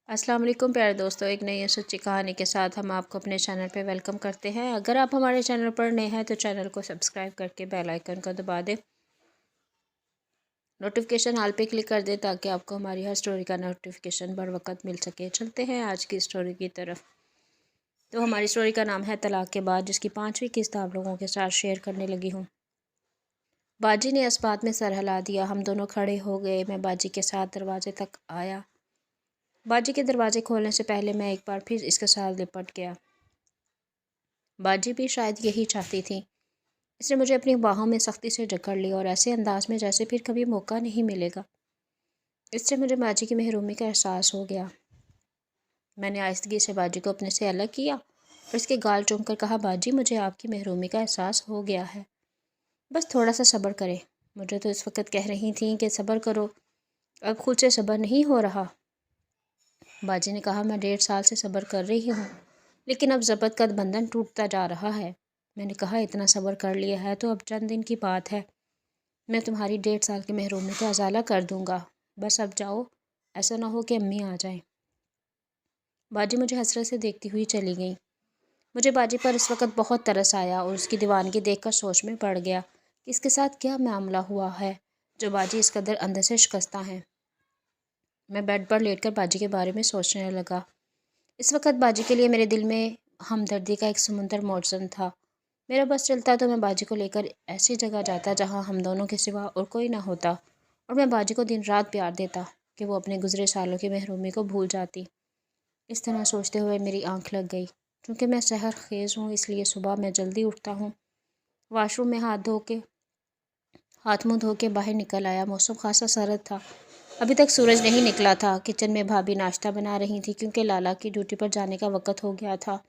अस्सलाम वालेकुम प्यारे दोस्तों, एक नई सच्ची कहानी के साथ हम आपको अपने चैनल पे वेलकम करते हैं। अगर आप हमारे चैनल पर नए हैं तो चैनल को सब्सक्राइब करके बेल आइकन को दबा दें, नोटिफिकेशन ऑल पे क्लिक कर दें ताकि आपको हमारी हर स्टोरी का नोटिफिकेशन बर वक्त मिल सके। चलते हैं आज की स्टोरी की तरफ। तो हमारी स्टोरी का नाम है तलाक के बाद, जिसकी 5वीं किस्त आप लोगों के साथ शेयर करने लगी हूँ। बाजी ने इस बात में सर हिला दिया। हम दोनों खड़े हो गए। मैं बाजी के साथ दरवाजे तक आया। बाजी के दरवाजे खोलने से पहले मैं एक बार फिर इसके साथ लिपट गया। बाजी भी शायद यही चाहती थी। इसने मुझे अपनी बाहों में सख्ती से जकड़ लिया और ऐसे अंदाज में जैसे फिर कभी मौका नहीं मिलेगा। इससे मुझे बाजी की महरूमी का एहसास हो गया। मैंने आहिस्तगी से बाजी को अपने से अलग किया और इसके गाल चूम कर कहा, बाजी मुझे आपकी महरूमी का एहसास हो गया है, बस थोड़ा सा सब्र करें। मुझे तो इस वक्त कह रही थी कि सब्र करो, अब खुद से सब्र नहीं हो रहा। बाजी ने कहा, मैं 1.5 साल से सब्र कर रही हूँ, लेकिन अब ज़बत का बंधन टूटता जा रहा है। मैंने कहा, इतना सब्र कर लिया है तो अब चंद दिन की बात है, मैं तुम्हारी 1.5 साल की महरूमी का अजाला कर दूंगा। बस अब जाओ, ऐसा ना हो कि अम्मी आ जाएं। बाजी मुझे हसरत से देखती हुई चली गई। मुझे बाजी पर इस वक्त बहुत तरस आया और उसकी दीवानगी देखकर सोच में पड़ गया कि इसके साथ क्या मामला हुआ है जो बाजी इस कदर अंदर से शिकस्ता है। मैं बेड पर लेटकर बाजी के बारे में सोचने लगा। इस वक्त बाजी के लिए मेरे दिल में हमदर्दी का एक समुंदर मौजूद था। मेरा बस चलता तो मैं बाजी को लेकर ऐसी जगह जाता जहां हम दोनों के सिवा और कोई ना होता, और मैं बाजी को दिन रात प्यार देता कि वो अपने गुजरे सालों की महरूमी को भूल जाती। इस तरह सोचते हुए मेरी आंख लग गई। क्योंकि मैं सहर खेज़ हूँ, इसलिए सुबह मैं जल्दी उठता हूँ। वॉशरूम में हाथ मुँह धो के बाहर निकल आया। मौसम खासा सर्द था। अभी तक सूरज नहीं निकला था। किचन में भाभी नाश्ता बना रही थी क्योंकि लाला की ड्यूटी पर जाने का वक्त हो गया था।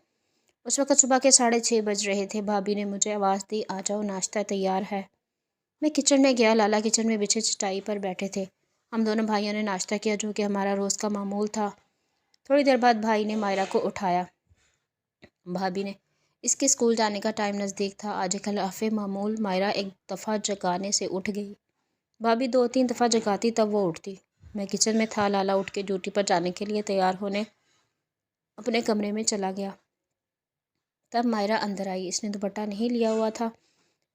उस वक्त सुबह के 6:30 बज रहे थे। भाभी ने मुझे आवाज़ दी, आ जाओ, नाश्ता तैयार है। मैं किचन में गया। लाला किचन में बिछे चटाई पर बैठे थे। हम दोनों भाइयों ने नाश्ता किया, जो कि हमारा रोज़ का मामूल था। थोड़ी देर बाद भाई ने मायरा को उठाया। भाभी ने, इसके स्कूल जाने का टाइम नज़दीक था। आज खिलाफ़े मामूल मायरा एक दफ़ा जगाने से उठ गई। भाभी 2-3 दफ़ा जगाती तब वो उठती। मैं किचन में था। लाला उठ के ड्यूटी पर जाने के लिए तैयार होने अपने कमरे में चला गया। तब मायरा अंदर आई। इसने दुपट्टा नहीं लिया हुआ था।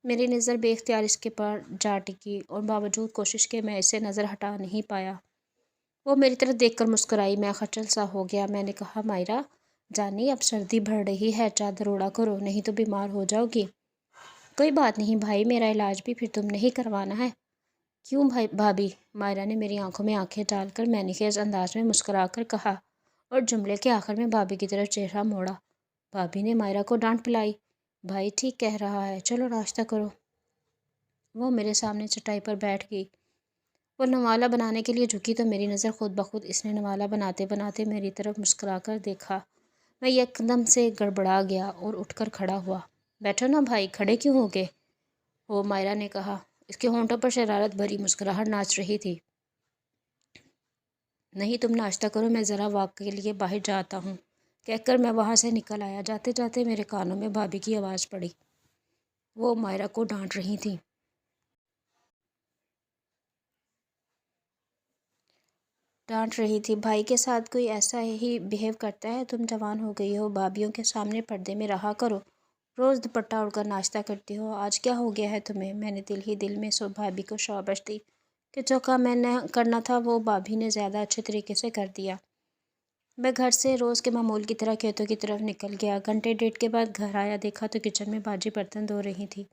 मेरी नज़र बेख्तियार इसके पर जा टिकी और बावजूद कोशिश के मैं इसे नज़र हटा नहीं पाया। वो मेरी तरफ देखकर मुस्कुराई। मैं खचल सा हो गया। मैंने कहा, मायरा जानी, अब सर्दी बढ़ रही है, चादर ओढ़ा करो, नहीं तो बीमार हो जाओगी। कोई बात नहीं भाई, मेरा इलाज भी फिर तुमने ही करवाना है। क्यों भाई भाभी? मायरा ने मेरी आंखों में आंखें डालकर मैनिखेज अंदाज में मुस्कुरा कर कहा, और जुमले के आखिर में भाभी की तरफ चेहरा मोड़ा। भाभी ने मायरा को डांट पिलाई। भाई ठीक कह रहा है, चलो नाश्ता करो। वो मेरे सामने चटाई पर बैठ गई। वो नवाला बनाने के लिए झुकी तो मेरी नज़र खुद ब खुद इसने नवाला बनाते बनाते मेरी तरफ मुस्कुरा कर देखा। मैं एकदम से गड़बड़ा गया और उठकर खड़ा हुआ। बैठो ना भाई, खड़े क्यों हो गए हो? मायरा ने कहा। इसके होंठों पर शरारत भरी मुस्कुराहट नाच रही थी। नहीं, तुम नाश्ता करो, मैं ज़रा वॉक के लिए बाहर जाता हूँ, कहकर मैं वहाँ से निकल आया। जाते जाते मेरे कानों में भाभी की आवाज़ पड़ी। वो मायरा को डांट रही थी। भाई के साथ कोई ऐसा ही बिहेव करता है? तुम जवान हो गई हो, भाभीियों के सामने पर्दे में रहा करो। रोज़ दुपट्टा ओढ़कर नाश्ता करती हो, आज क्या हो गया है तुम्हें? मैंने दिल ही दिल में सो भाभी को शाबाश दी कि जो काम मैंने करना था वो भाभी ने ज़्यादा अच्छे तरीके से कर दिया। मैं घर से रोज़ के मामूल की तरह खेतों की तरफ निकल गया। घंटे 1.5 के बाद घर आया, देखा तो किचन में बाजी बर्तन धो रही थी।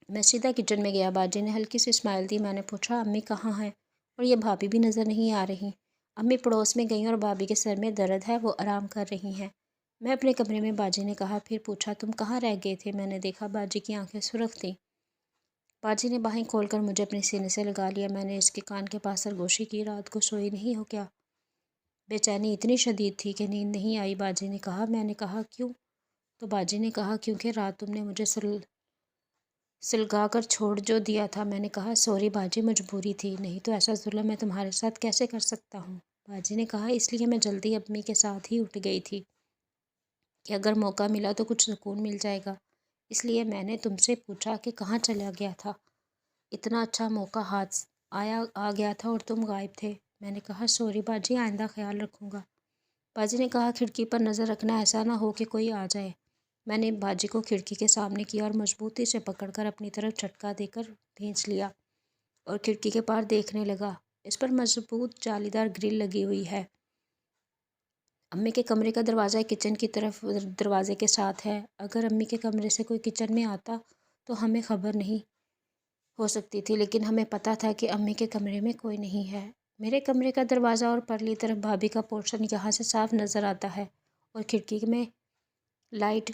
मैं सीधा किचन में गया। बाजी ने हल्की सी स्माइल दी। मैंने पूछा, अम्मी कहाँ हैं? और ये भाभी भी नज़र नहीं आ रही। अम्मी पड़ोस में गई और भाभी के सर में दर्द है, वो आराम कर रही हैं। मैं अपने कमरे में, बाजी ने कहा। फिर पूछा, तुम कहाँ रह गए थे? मैंने देखा बाजी की आंखें सुर्ख थीं। बाजी ने बाहें खोलकर मुझे अपने सीने से लगा लिया। मैंने इसके कान के पास सरगोशी की। रात को सोई नहीं हो क्या? बेचैनी इतनी शदीद थी कि नींद नहीं आई, बाजी ने कहा। मैंने कहा, क्यों? तो बाजी ने कहा, क्योंकि रात तुमने मुझे सुलगा कर छोड़ जो दिया था। मैंने कहा, सॉरी बाजी, मजबूरी थी, नहीं तो ऐसा जुल्म मैं तुम्हारे साथ कैसे कर सकता हूँ। बाजी ने कहा, इसलिए मैं जल्दी अम्मी के साथ ही उठ गई थी कि अगर मौका मिला तो कुछ सुकून मिल जाएगा। इसलिए मैंने तुमसे पूछा कि कहाँ चला गया था। इतना अच्छा मौका हाथ आ गया था और तुम गायब थे। میں نے کہا سوری باجی، آئندہ خیال رکھوں گا۔ باجی نے کہا کھڑکی پر نظر رکھنا، ایسا نہ ہو کہ کوئی آ جائے۔ میں نے باجی کو کھڑکی کے سامنے کیا اور مضبوطی سے پکڑ کر اپنی طرف جھٹکا دے کر کھینچ لیا اور کھڑکی کے پار دیکھنے لگا۔ اس پر مضبوط جالی دار گرل لگی ہوئی ہے۔ امی کے کمرے کا دروازہ کچن کی طرف دروازے کے ساتھ ہے۔ اگر امی کے کمرے سے کوئی کچن میں آتا تو ہمیں خبر نہیں ہو سکتی تھی، لیکن ہمیں پتہ تھا کہ امی کے کمرے میں کوئی نہیں ہے۔ میرے کمرے کا دروازہ اور پرلی طرف بھابھی کا پورشن یہاں سے صاف نظر آتا ہے اور کھڑکی میں لائٹ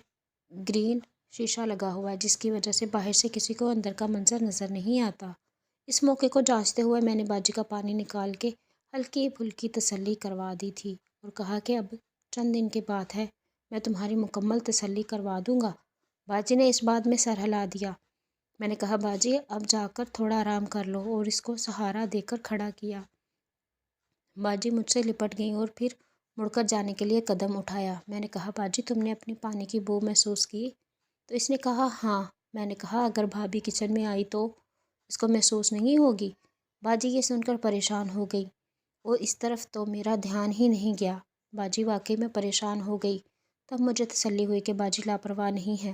گرین شیشہ لگا ہوا ہے، جس کی وجہ سے باہر سے کسی کو اندر کا منظر نظر نہیں آتا۔ اس موقع کو جانچتے ہوئے میں نے باجی کا پانی نکال کے ہلکی پھلکی تسلی کروا دی تھی اور کہا کہ اب چند دن کی بات ہے، میں تمہاری مکمل تسلی کروا دوں گا۔ باجی نے اس بات میں سر ہلا دیا۔ میں نے کہا باجی اب جا کر تھوڑا آرام کر لو، اور اس کو سہارا دے کر کھڑا کیا۔ باجی مجھ سے لپٹ گئیں اور پھر مڑ کر جانے کے لیے قدم اٹھایا۔ میں نے کہا باجی تم نے اپنے پانی کی بو محسوس کی؟ تو اس نے کہا ہاں۔ میں نے کہا اگر بھابھی کچن میں آئی تو اس کو محسوس نہیں ہوگی؟ باجی یہ سن کر پریشان ہو گئی اور اس طرف تو میرا دھیان ہی نہیں گیا۔ باجی واقعی میں پریشان ہو گئی۔ تب مجھے تسلی ہوئی کہ باجی لاپرواہ نہیں ہے۔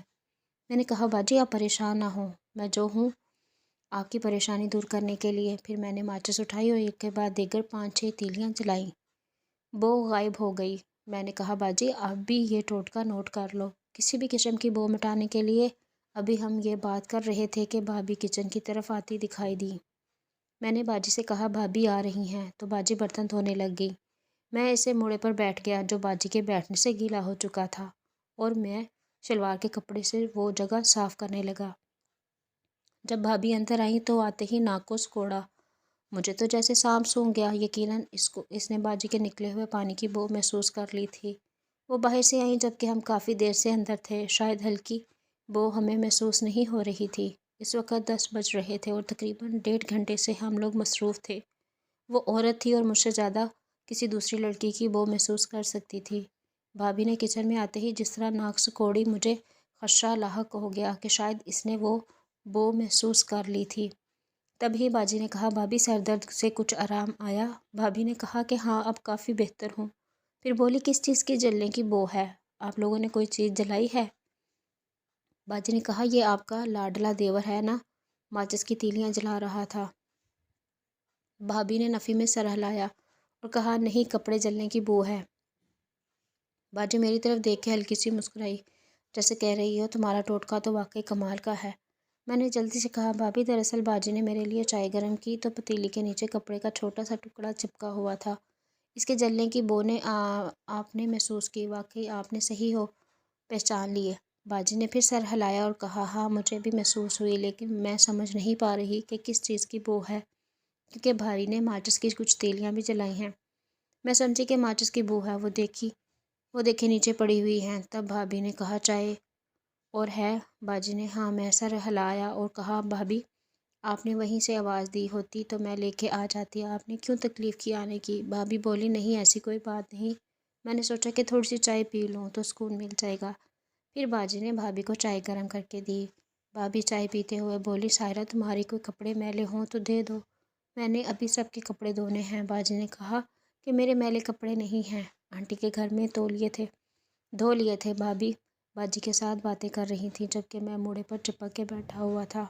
میں نے کہا باجی آپ پریشان نہ ہوں، میں جو ہوں آپ کی پریشانی دور کرنے کے لیے۔ پھر میں نے ماچس اٹھائی اور ایک کے بعد دیگر 5-6 تیلیاں جلائیں۔ بو غائب ہو گئی۔ میں نے کہا باجی آپ بھی یہ ٹوٹکا نوٹ کر لو، کسی بھی قسم کی بو مٹانے کے لیے۔ ابھی ہم یہ بات کر رہے تھے کہ بھابھی کچن کی طرف آتی دکھائی دی۔ میں نے باجی سے کہا بھابھی آ رہی ہیں، تو باجی برتن دھونے لگ گئی۔ میں اسے موڑے پر بیٹھ گیا جو باجی کے بیٹھنے سے گیلا ہو چکا تھا، اور میں شلوار کے کپڑے سے وہ جگہ صاف کرنے لگا۔ جب بھابھی اندر آئیں تو آتے ہی ناک کو سکوڑا۔ مجھے تو جیسے سانپ سونگھ گیا۔ یقیناً اس نے باجی کے نکلے ہوئے پانی کی بو محسوس کر لی تھی۔ وہ باہر سے آئیں جبکہ ہم کافی دیر سے اندر تھے۔ شاید ہلکی بو ہمیں محسوس نہیں ہو رہی تھی۔ اس وقت 10 بج رہے تھے اور تقریباً 1.5 گھنٹے سے ہم لوگ مصروف تھے۔ وہ عورت تھی اور مجھ سے زیادہ کسی دوسری لڑکی کی بو محسوس کر سکتی تھی۔ بھابھی نے کچن میں آتے ہی جس طرح ناک سکوڑی، مجھے خدشہ لاحق ہو گیا کہ شاید اس نے وہ بو محسوس کر لی تھی۔ تبھی باجی نے کہا بھابھی سر درد سے کچھ آرام آیا؟ بھابھی نے کہا کہ ہاں اب کافی بہتر ہوں۔ پھر بولی کس چیز کی جلنے کی بو ہے؟ آپ لوگوں نے کوئی چیز جلائی ہے؟ باجی نے کہا یہ آپ کا لاڈلا دیور ہے نا، ماچس کی تیلیاں جلا رہا تھا۔ بھابھی نے نفی میں سر ہلایا اور کہا نہیں کپڑے جلنے کی بو ہے۔ باجی میری طرف دیکھ کے ہلکی سی مسکرائی، جیسے کہہ رہی ہو تمہارا ٹوٹکا تو واقعی کمال کا ہے۔ میں نے جلدی سے کہا بھابھی دراصل باجی نے میرے لیے چائے گرم کی تو پتیلی کے نیچے کپڑے کا چھوٹا سا ٹکڑا چپکا ہوا تھا، اس کے جلنے کی بو نے آپ نے محسوس کی، واقعی آپ نے صحیح ہو پہچان لیے۔ باجی نے پھر سر ہلایا اور کہا ہاں مجھے بھی محسوس ہوئی، لیکن میں سمجھ نہیں پا رہی کہ کس چیز کی بو ہے، کیونکہ بھائی نے ماچس کی کچھ تیلیاں بھی جلائی ہیں۔ میں سمجھی کہ ماچس کی بو ہے، وہ دیکھے نیچے پڑی ہوئی ہیں۔ تب بھابھی نے کہا چائے اور ہے؟ باجی نے ہاں میں سر ہلایا اور کہا بھابھی آپ نے وہیں سے آواز دی ہوتی تو میں لے کے آ جاتی، آپ نے کیوں تکلیف کی آنے کی؟ بھابھی بولی نہیں ایسی کوئی بات نہیں، میں نے سوچا کہ تھوڑی سی چائے پی لوں تو سکون مل جائے گا۔ پھر باجی نے بھابھی کو چائے گرم کر کے دی۔ بھابھی چائے پیتے ہوئے بولی سائرہ تمہاری کوئی کپڑے میلے ہوں تو دے دو، میں نے ابھی سب کے کپڑے دھونے ہیں۔ باجی نے کہا کہ میرے میلے کپڑے نہیں ہیں، آنٹی کے گھر میں دھو لیے تھے۔ بھابھی باجی کے ساتھ باتیں کر رہی تھی جبکہ میں موڑے پر چپک کے بیٹھا ہوا تھا۔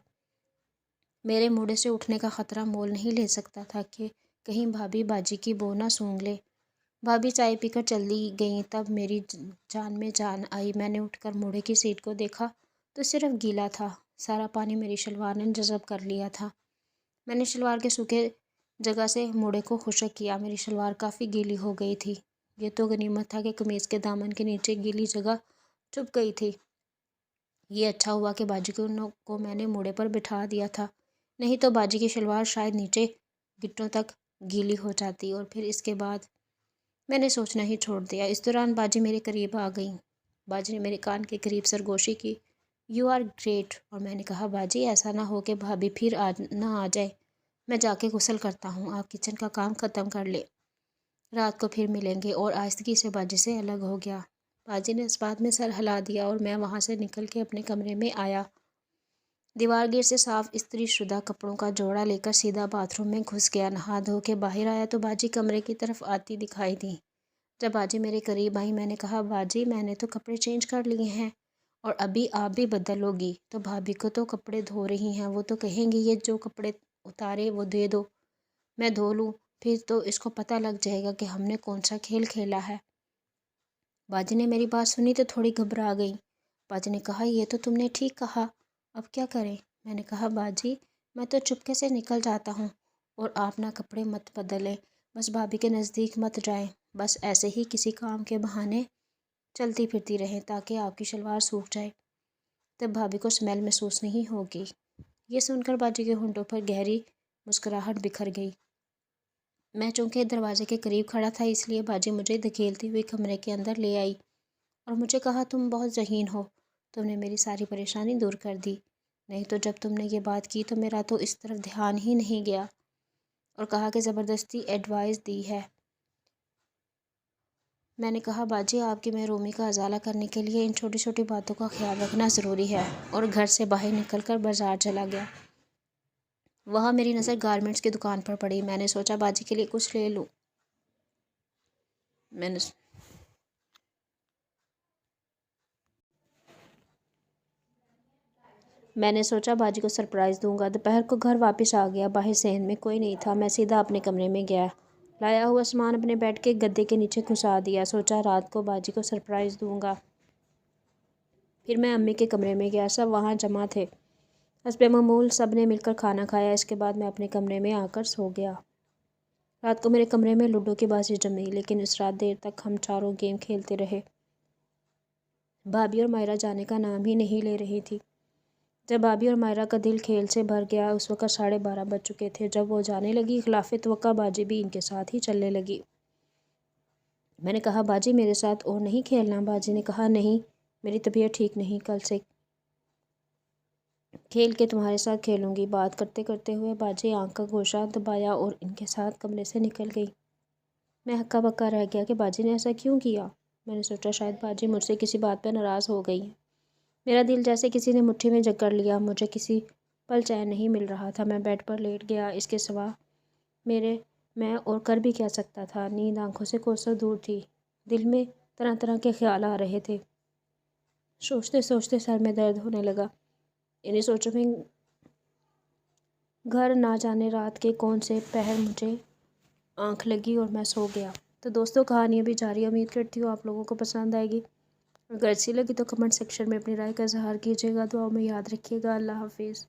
میرے موڑے سے اٹھنے کا خطرہ مول نہیں لے سکتا تھا کہ کہیں بھابھی باجی کی بو نہ سونگھ لے۔ بھابھی چائے پی کر چلی گئیں، تب میری جان میں جان آئی۔ میں نے اٹھ کر موڑے کی سیٹ کو دیکھا تو صرف گیلا تھا، سارا پانی میری شلوار نے جذب کر لیا تھا۔ میں نے شلوار کے سوکھے جگہ سے موڑے کو خشک کیا، میری شلوار کافی گیلی ہو گئی تھی۔ یہ تو غنیمت تھا کہ قمیض کے دامن کے نیچے گیلی جگہ چھپ گئی تھی۔ یہ اچھا ہوا کہ باجی کو میں نے موڑے پر بٹھا دیا تھا، نہیں تو باجی کی شلوار شاید نیچے گھٹنوں تک گیلی ہو جاتی، اور پھر اس کے بعد میں نے سوچنا ہی چھوڑ دیا۔ اس دوران باجی میرے قریب آ گئیں۔ باجی نے میرے کان کے قریب سرگوشی کی، یو آر گریٹ، اور میں نے کہا باجی ایسا نہ ہو کہ بھابھی پھر نہ آ جائے، میں جا کے غسل کرتا ہوں، آپ کچن کا کام ختم کر لیں، رات کو پھر ملیں گے، اور آہستگی سے باجی سے الگ ہو گیا۔ باجی نے اس بات میں سر ہلا دیا اور میں وہاں سے نکل کے اپنے کمرے میں آیا۔ दीवार गिर से साफ इस्त्री शुदा कपड़ों का जोड़ा लेकर सीधा बाथरूम में घुस गया। नहा धो के बाहर आया तो बाजी कमरे की तरफ आती दिखाई दी। जब बाजी मेरे करीब आई मैंने कहा, बाजी मैंने तो कपड़े चेंज कर लिए हैं और अभी आप भी बदलोगी तो भाभी को तो कपड़े धो रही हैं, वो तो कहेंगी ये जो कपड़े उतारे वो दे दो, मैं धो लूँ, फिर तो इसको पता लग जाएगा कि हमने कौन सा खेल खेला है। बाजी ने मेरी बात सुनी तो थोड़ी घबरा गई। बाजी ने कहा, ये तो तुमने ठीक कहा, अब क्या करें। मैंने कहा, बाजी मैं तो चुपके से निकल जाता हूँ और आप ना कपड़े मत बदलें, बस भाभी के नज़दीक मत जाएं, बस ऐसे ही किसी काम के बहाने चलती फिरती रहें ताकि आपकी शलवार सूख जाए, तब भाभी को स्मेल महसूस नहीं होगी। ये सुनकर बाजी के होंठों पर गहरी मुस्कुराहट बिखर गई। मैं चूँकि दरवाजे के करीब खड़ा था इसलिए बाजी मुझे धकेलती हुई कमरे के अंदर ले आई और मुझे कहा, तुम बहुत ज़हीन हो, तुमने मेरी सारी परेशानी दूर कर दी, नहीं तो जब तुमने ये बात की तो मेरा तो इस तरफ ध्यान ही नहीं गया। और कहा कि ज़बरदस्ती एडवाइस दी है। मैंने कहा, बाजी आपकी महरूमी का अजाला करने के लिए इन छोटी छोटी बातों का ख्याल रखना ज़रूरी है, और घर से बाहर निकलकर बाजार चला गया। वहाँ मेरी नज़र गारमेंट्स की दुकान पर पड़ी। मैंने सोचा बाजी के लिए कुछ ले लूँ। मैंने सोचा बाजी को सरप्राइज़ दूंगा। दोपहर को घर वापस आ गया। बाहर सहन में कोई नहीं था। मैं सीधा अपने कमरे में गया, लाया हुआ सामान अपने बेड के गद्दे के नीचे घुसा दिया। सोचा रात को बाजी को सरप्राइज़ दूंगा। फिर मैं अम्मी के कमरे में गया। सब वहाँ जमा थे। हस्बे मामूल सब ने मिलकर खाना खाया। इसके बाद मैं अपने कमरे में आकर सो गया। रात को मेरे कमरे में लूडो की बाजी जमी, लेकिन इस रात देर तक हम चारों गेम खेलते रहे। भाभी और मायरा जाने का नाम ही नहीं ले रही थी। जब भाभी और मायरा का दिल खेल से भर गया, उस वक्त 12:30 बज चुके थे। जब वो जाने लगी, खिलाफ़े तवक्का बाजी भी इनके साथ ही चलने लगी। मैंने कहा, बाजी मेरे साथ और नहीं खेलना। बाजी ने कहा, नहीं, मेरी तबीयत ठीक नहीं, कल से खेल के तुम्हारे साथ खेलूंगी। बात करते करते हुए बाजी आंख का गोशा दबाया और इनके साथ कमरे से निकल गई। मैं हक्का बक्का रह गया कि बाजी ने ऐसा क्यों किया। मैंने सोचा शायद बाजी मुझसे किसी बात पर नाराज़ हो गई है। मेरा दिल जैसे किसी ने मुट्ठी में जकड़ लिया। मुझे किसी पल चैन नहीं मिल रहा था। मैं बेड पर लेट गया। इसके सिवा मैं और कर भी क्या सकता था। नींद आंखों से कोसों दूर थी। दिल में तरह तरह के ख्याल आ रहे थे। सोचते सोचते सर में दर्द होने लगा। इन्हीं सोचों में घर ना जाने रात के कौन से पहर मुझे आंख लगी और मैं सो गया। तो दोस्तों, कहानी अभी जारी। उम्मीद करती हूँ आप लोगों को पसंद आएगी। अगर अच्छी लगी तो कमेंट सेक्शन में अपनी राय का इजहार कीजिएगा। दुआओं में याद रखिएगा। अल्लाह हाफिज़।